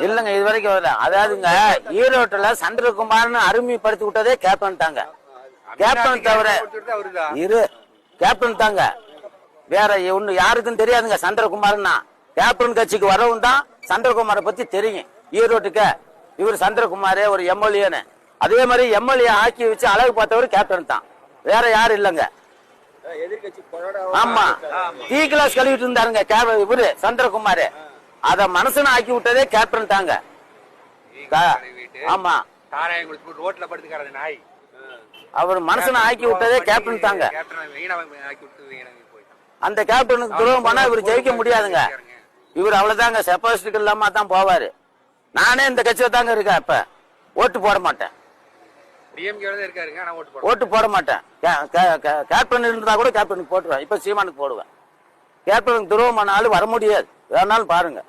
இல்லங்க இது வரைக்கும் வரல. அதாவதுங்க ஈரோட்டுல சந்திரகுமார்னு அருமைப்படுத்தி விட்டதே கேப்டன் தாங்க. கேப்டன் தவிர கேப்டன் தாங்க, வேற ஒண்ணு யாருக்கும் தெரியாதுங்க. சந்திரகுமார்னா கேப்டன் கட்சிக்கு வரவும் தான் சந்திரகுமாரை பத்தி தெரியும் ஈரோட்டுக்கு. இவர் சந்திரகுமார் ஒரு எம்எல்ஏன்னு, அதே மாதிரி எம்எல்ஏ ஆக்கி வச்சு அழகு பார்த்தவர் கேப்டன் தான், வேற யாரும் இல்லைங்க. ஆமா, டீ கிளாஸ் கழுவிட்டு இருந்தாருங்க இவரு சந்திரகுமார். அத மனசுன்னு ஆக்கி விட்டதே கேப்டன் தாங்க. ஆமா, ரோட்ல படுத்துக்காரது நாய் அவர் மனசுன்னு ஆக்கி விட்டதே கேப்டன் தாங்க. அந்த கேப்டனுக்கு துரோகம் பண்ணா இவர் ஜெயிக்க முடியாதுங்க. இவர் அவ்வளவுதாங்க, செப்பாசிட்டி இல்லாம தான் போவாரு. நானே இந்த கட்சியில தாங்க இருக்கேன். இப்ப ஓட்டு போட மாட்டேன், ஓட்டு போட மாட்டேன். கேப்டன் இருந்தா கூட கேப்டனுக்கு போட்டுருவேன். இப்ப சீமானுக்கு போடுவேன். கேப்டனுக்கு துரோகம் பண்ணாலும் வர முடியாது, வேணாலும் பாருங்க.